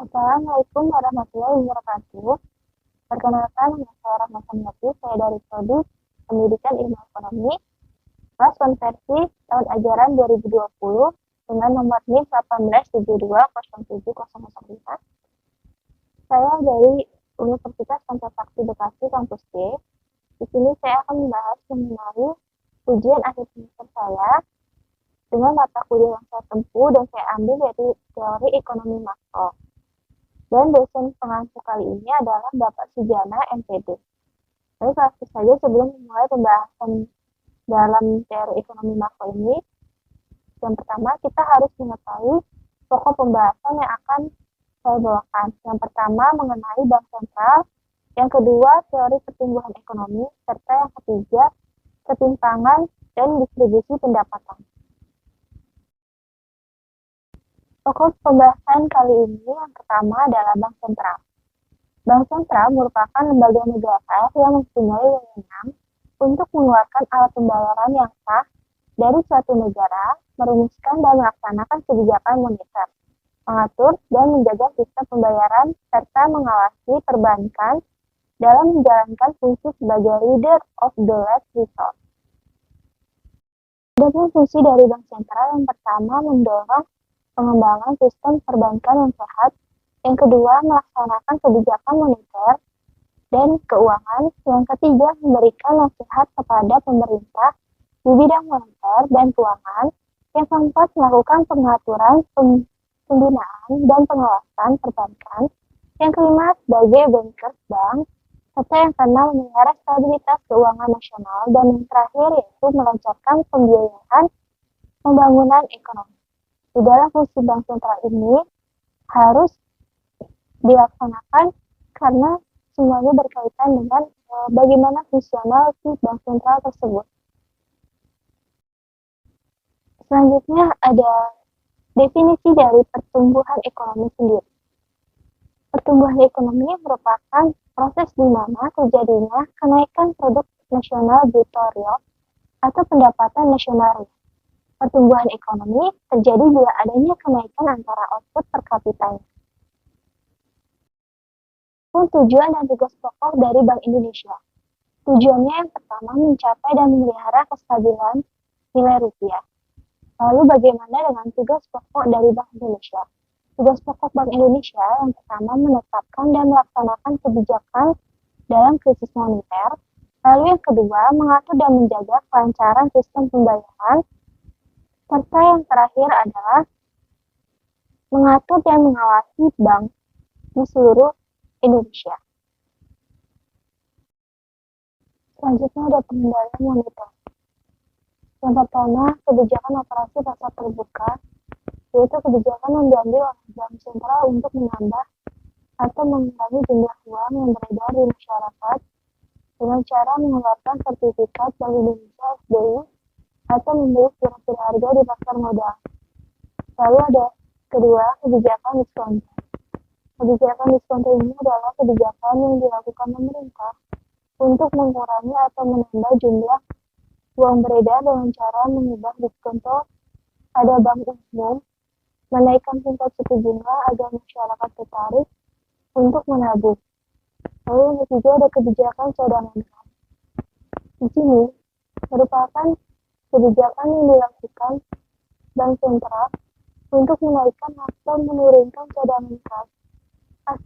Assalamualaikum warahmatullahi wabarakatuh. Perkenalkan, nama saya Rahma Samyati. Saya dari Prodi Pendidikan Ilmu Ekonomi, kelas konversi tahun ajaran 2020 dengan nomor NIM 18720705. Saya dari Universitas Pancasakti Bekasi Kampus D. Di sini saya akan membahas mengenai ujian akhir semester saya dengan mata kuliah yang saya tempuh dan saya ambil yaitu teori ekonomi makro. Dan dosen pengampu kali ini adalah Bapak Sujana, MPD. Jadi langsung saja sebelum memulai pembahasan dalam teori ekonomi makro ini, yang pertama kita harus mengetahui pokok pembahasan yang akan saya bawakan. Yang pertama mengenai bank sentral, yang kedua teori pertumbuhan ekonomi, serta yang ketiga ketimpangan dan distribusi pendapatan. Pokok pembahasan kali ini yang pertama adalah bank sentral. Bank sentral merupakan lembaga negara yang mempunyai wewenang untuk mengeluarkan alat pembayaran yang sah dari suatu negara, merumuskan dan melaksanakan kebijakan moneter, mengatur dan menjaga sistem pembayaran, serta mengawasi perbankan dalam menjalankan fungsi sebagai leader of the last resort. Adapun fungsi dari bank sentral yang pertama mendorong pengembangan sistem perbankan yang sehat, yang kedua melaksanakan kebijakan moneter dan keuangan, yang ketiga memberikan nasihat kepada pemerintah di bidang moneter dan keuangan, yang keempat melakukan pengaturan pembinaan dan pengawasan perbankan, yang kelima sebagai bankers bank, serta yang keenam memelihara stabilitas keuangan nasional, dan yang terakhir yaitu melancarkan pembiayaan pembangunan ekonomi. Di dalam fungsi bank sentral ini harus dilaksanakan karena semuanya berkaitan dengan bagaimana fungsional si bank sentral tersebut. Selanjutnya ada definisi dari pertumbuhan ekonomi sendiri. Pertumbuhan ekonomi merupakan proses di mana terjadinya kenaikan produk nasional bruto real atau pendapatan nasional real. Pertumbuhan ekonomi terjadi bila adanya kenaikan antara output per kapitanya. Tujuan dan tugas pokok dari Bank Indonesia. Tujuannya yang pertama mencapai dan memelihara kestabilan nilai rupiah. Lalu bagaimana dengan tugas pokok dari Bank Indonesia? Tugas pokok Bank Indonesia yang pertama menetapkan dan melaksanakan kebijakan dalam krisis moneter. Lalu yang kedua mengatur dan menjaga kelancaran sistem pembayaran. Serta yang terakhir adalah mengatur dan mengawasi bank di seluruh Indonesia. Selanjutnya ada pengendalian moneter. Yang pertama, kebijakan operasi pasar terbuka, yaitu kebijakan yang diambil oleh bank sentral untuk menambah atau mengurangi jumlah uang yang beredar di masyarakat dengan cara mengeluarkan sertifikat Bank Indonesia SBY atau membeli surat harga di pasar modal. Lalu ada kedua, kebijakan diskonter. Kebijakan diskonter ini adalah kebijakan yang dilakukan pemerintah untuk mengurangi atau menambah jumlah uang beredar dengan cara mengubah diskonto pada bank umum, menaikkan tingkat suku bunga agar masyarakat tertarik untuk menabung. Lalu yang ketiga ada kebijakan cadangan kas. Di sini merupakan kebijakan yang dilakukan bank sentral untuk menaikkan atau menurunkan cadangan kas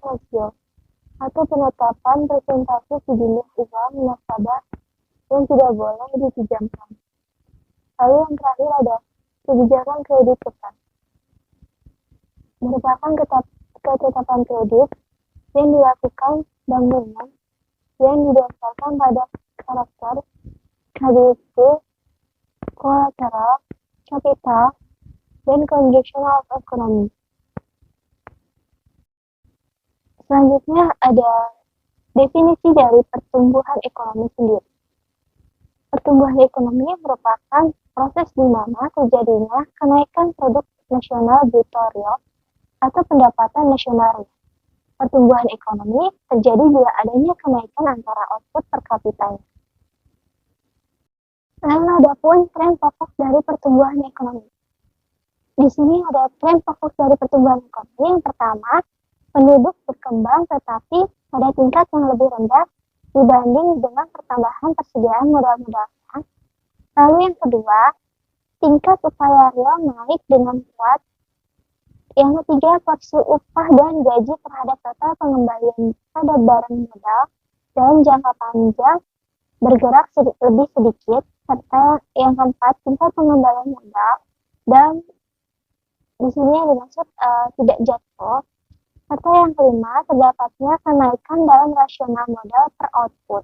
rasio atau penetapan persentase sejumlah uang nasabah yang tidak boleh dipinjamkan. Lalu yang terakhir ada kebijakan kredit ketat. Merupakan ketetapan kredit yang dilakukan bank umum yang didasarkan pada karakter KDP, kolateral, kapital, dan conditional economy. Selanjutnya ada definisi dari pertumbuhan ekonomi sendiri. Pertumbuhan ekonomi merupakan proses di mana terjadinya kenaikan produk nasional bruto real atau pendapatan nasional real. Pertumbuhan ekonomi terjadi bila adanya kenaikan antara output per kapitanya. Lalu ada pun tren pokok dari pertumbuhan ekonomi. Di sini ada tren pokok dari pertumbuhan ekonomi. Yang pertama, penduduk berkembang tetapi pada tingkat yang lebih rendah dibanding dengan pertambahan persediaan modal-modalnya. Lalu yang kedua, tingkat upaya real naik dengan kuat. Yang ketiga, porsi upah dan gaji terhadap total pengembalian pada barang modal dalam jangka panjang bergerak lebih sedikit. Serta yang keempat, tingkat pengembalian modal dan di sini yang dimaksud tidak jatuh. Serta yang kelima, terdapatnya kenaikan dalam rasional modal per output.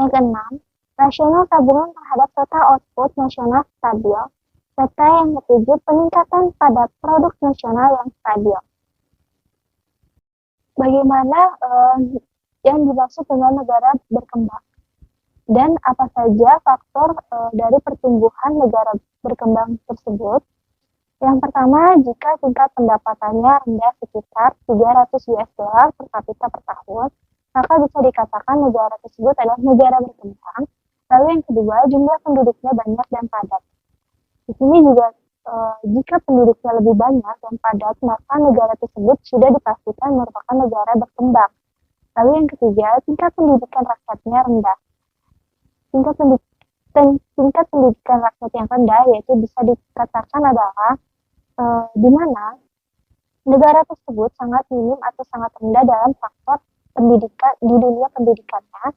Yang keenam, rasional tabungan terhadap total output nasional stabil. Serta yang ketujuh, peningkatan pada produk nasional yang stabil. Bagaimana yang dimaksud dengan negara berkembang? Dan apa saja faktor dari pertumbuhan negara berkembang tersebut? Yang pertama, jika tingkat pendapatannya rendah sekitar 300 US dollar per kapita per tahun, maka bisa dikatakan negara tersebut adalah negara berkembang. Lalu yang kedua, jumlah penduduknya banyak dan padat. Di sini juga jika penduduknya lebih banyak dan padat, maka negara tersebut sudah dipastikan merupakan negara berkembang. Lalu yang ketiga, tingkat pendidikan rakyatnya rendah. Tingkat pendidikan rakyat yang rendah yaitu bisa dikatakan adalah di mana negara tersebut sangat minim atau sangat rendah dalam faktor pendidikan di dunia pendidikannya.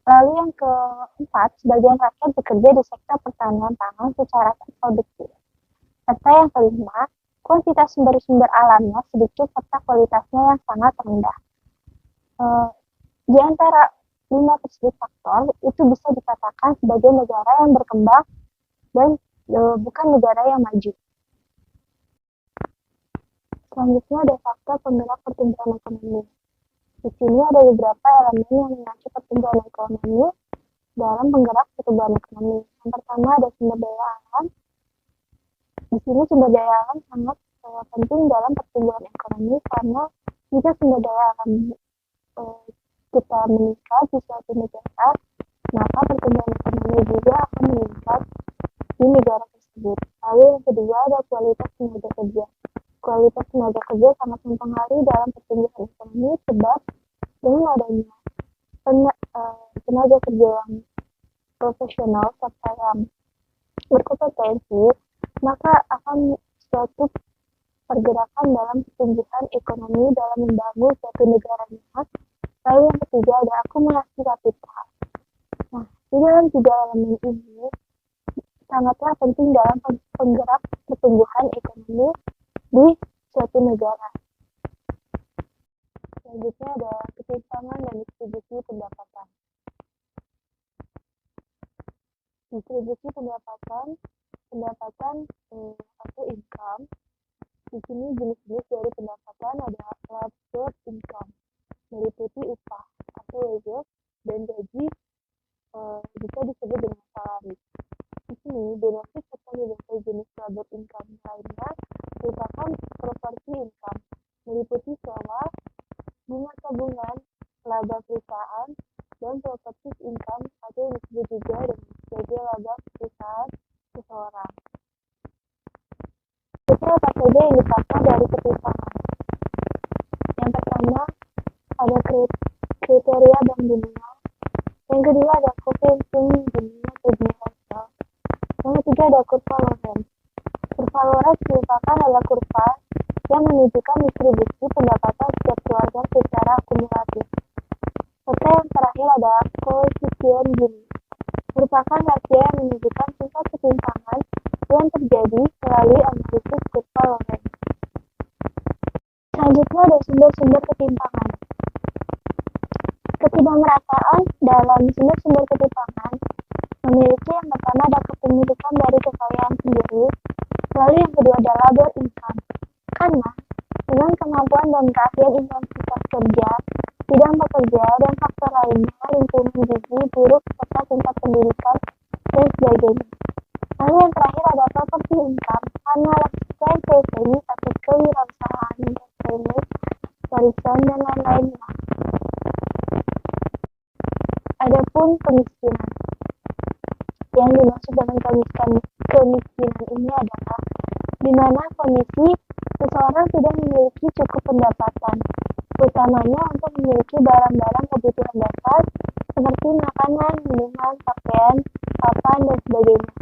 Lalu yang keempat, sebagian rakyat bekerja di sektor pertanian pangan secara produktif. Serta yang kelima, kuantitas sumber-sumber alamnya sedikit serta kualitasnya yang sangat rendah. Di antara 5 tersebut faktor itu bisa dikatakan sebagai negara yang berkembang dan bukan negara yang maju. Selanjutnya ada faktor penggerak pertumbuhan ekonomi. Di sini ada beberapa elemen yang mengacu pertumbuhan ekonomi dalam penggerak pertumbuhan ekonomi. Yang pertama ada sumber daya alam. Di sini sumber daya alam sangat penting dalam pertumbuhan ekonomi karena jika sumber daya alam kita meningkat di suatu negara, maka pertumbuhan ekonomi juga akan meningkat di negara tersebut. Lalu yang kedua ada kualitas tenaga kerja. Kualitas tenaga kerja sangat mempengaruhi dalam pertumbuhan ekonomi sebab dengan adanya tenaga kerja yang profesional serta yang berkompetensi, maka akan suatu pergerakan dalam pertumbuhan ekonomi dalam membangun suatu negaranya. Lalu yang ketiga ada akumulasi kapital. Nah, di dalam tiga elemen ini sangatlah penting dalam penggerak pertumbuhan ekonomi di suatu negara. Selanjutnya ada ketimpangan dan distribusi pendapatan. Distribusi pendapatan atau income. Di sini jenis-jenis dari pendapatan ada labor income, meliputi upah atau wages dan gaji bisa disebut dengan salary. Di sini benefit serta berbagai jenis labor income lainnya merupakan property income, meliputi sewa, bunga tabungan, laba perusahaan, dan property income atau disebut juga sebagai laba perusahaan seseorang. Itu apa saja yang dipakai dari ketimpangan? Yang pertama ada kriteria Bank Dunia. Yang kedua ada Purchasing Dunia Universal. Yang ketiga ada kurva Lorenz. Kurva Lorenz adalah kurva yang menunjukkan distribusi pendapatan setiap keluarga secara akumulatif. Serta yang terakhir ada koefisien Gini. Merupakan rasio yang menunjukkan tingkat ketimpangan yang terjadi melalui analisis kurva Lorenz. Selanjutnya ada sumber-sumber ketimpangan. Ketidakmerataan dalam sumber-sumber ketimpangan memiliki yang pertama ada kepemilikan dari kekayaan sendiri, lalu yang kedua ada labor income. Karena dengan kemampuan dan keahlian intensitas kerja, bidang pekerja, dan faktor lainnya, lingkungan gizi buruk, serta tingkat pendidikan, dan sebagainya. Lalu yang terakhir ada property income, karena lifestyle saving atau kewirausahaan, entertainment, warisan, dan lain-lainnya. Adapun kemiskinan. Yang dimaksud dengan kemiskinan ini adalah di mana kondisi seseorang tidak memiliki cukup pendapatan utamanya untuk memiliki barang-barang kebutuhan dasar seperti makanan, minuman, pakaian, papan, dan sebagainya.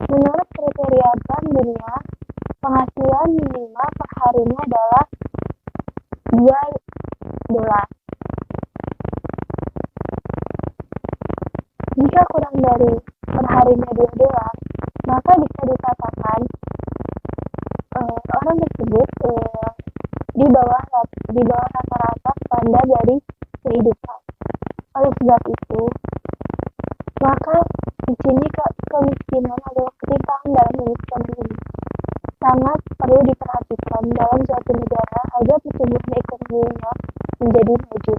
Menurut kriteria Bank Dunia, penghasilan minimal per harinya adalah $2. Jika kurang dari per harinya $2, maka bisa dikatakan orang tersebut di bawah rata-rata standar dari kehidupan. Oleh sebab itu, maka di sini kemiskinan atau ketimpangan dalam kemiskinan ini sangat perlu diperhatikan dalam suatu negara agar pertumbuhan ekonominya menjadi maju.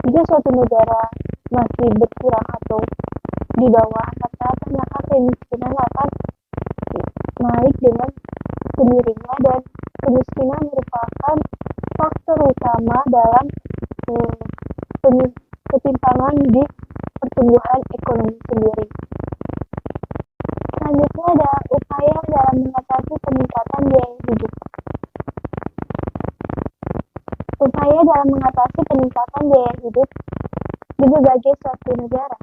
Jika suatu negara masih berkurang atau di bawah rata-rata, maka kemiskinan akan naik dengan sendirinya, dan kemiskinan merupakan faktor utama dalam ketimpangan di pertumbuhan ekonomi sendiri. Selanjutnya ada upaya dalam mengatasi peningkatan biaya hidup. Upaya dalam mengatasi peningkatan biaya hidup di berbagai suatu negara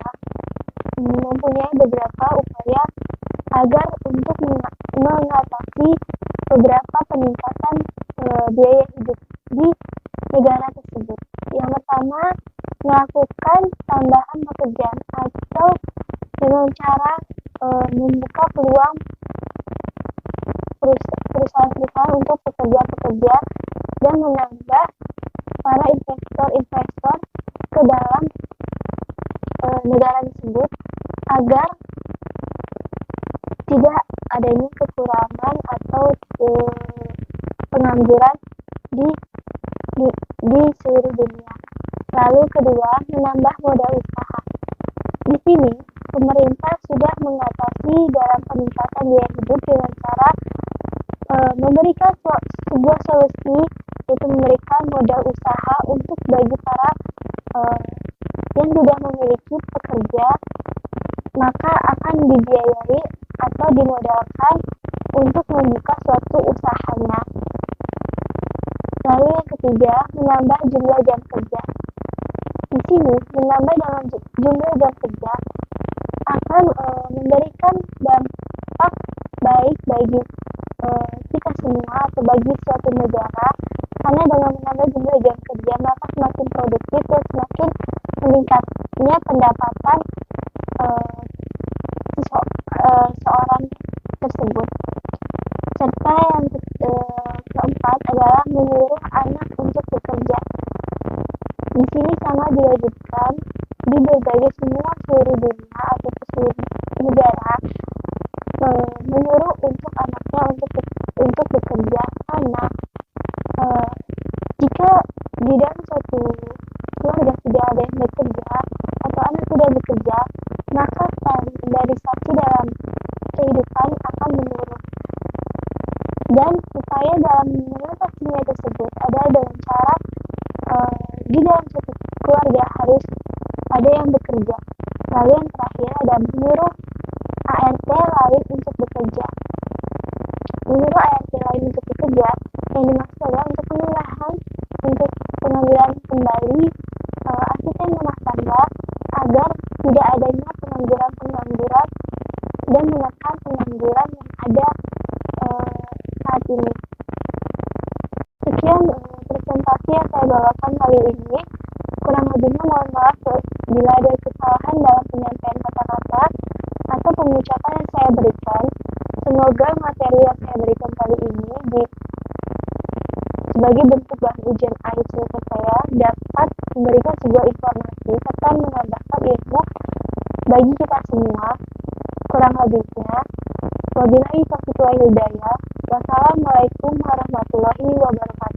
mempunyai beberapa upaya agar untuk mengatasi beberapa peningkatan biaya hidup di negara tersebut. Yang pertama, melakukan tambahan pekerjaan atau dengan cara membuka peluang perusahaan-perusahaan untuk pekerja-pekerja dan menambah para investor-investor ke dalam negara tersebut agar tidak adanya kekurangan atau pengangguran di seluruh dunia. Lalu kedua, menambah modal usaha. Di sini, pemerintah sudah mengatasi dalam peningkatan biaya hidup dengan cara memberikan sebuah solusi, yaitu memberikan modal usaha untuk bagi para yang tidak memiliki pekerja, maka akan dibiayai atau dimodalkan untuk membuka suatu usahanya. Lalu yang ketiga, menambah jumlah jam kerja. Di sini, menambah dengan jumlah jam kerja akan memberikan dampak baik bagi kita semua atau bagi suatu negara, karena dengan menambah jumlah jam kerja maka semakin produktif dan semakin meningkatnya pendapatan seorang tersebut. Serta yang keempat adalah menyuruh anak untuk bekerja. Di sini sangat diwajibkan di berbagai seluruh dunia atau seluruh negara menyuruh untuk anaknya untuk bekerja, karena jika di dalam suatu keluarga tidak ada yang bekerja atau anak tidak bekerja, maka standarisasi dalam kehidupan akan menurun. Dan upaya dalam mengatasinya tersebut adalah dengan cara di dalam suatu keluarga harus ada yang bekerja. Lalu yang terakhir ada menyuruh ART lain untuk bekerja. Menyuruh ART lain untuk bekerja yang dimaksud adalah untuk pemilahan, untuk pengambilan kembali asisten rumah tangga agar tidak adanya pengangguran dan menekan pengangguran yang ada saat ini. Sekian presentasi yang saya bawakan kali ini. Kurang lebihnya mohon maaf bila ada kesalahan dalam penyampaian kata-kata atau pengucapan yang saya berikan. Semoga materi yang saya berikan kali ini sebagai bentuk bahan ujian akhir semester saya dapat memberikan sebuah informasi serta menambahkan ilmu bagi kita semua. Kurang lebihnya, wabillahi taufiq wal hidayah. Wassalamualaikum warahmatullahi wabarakatuh.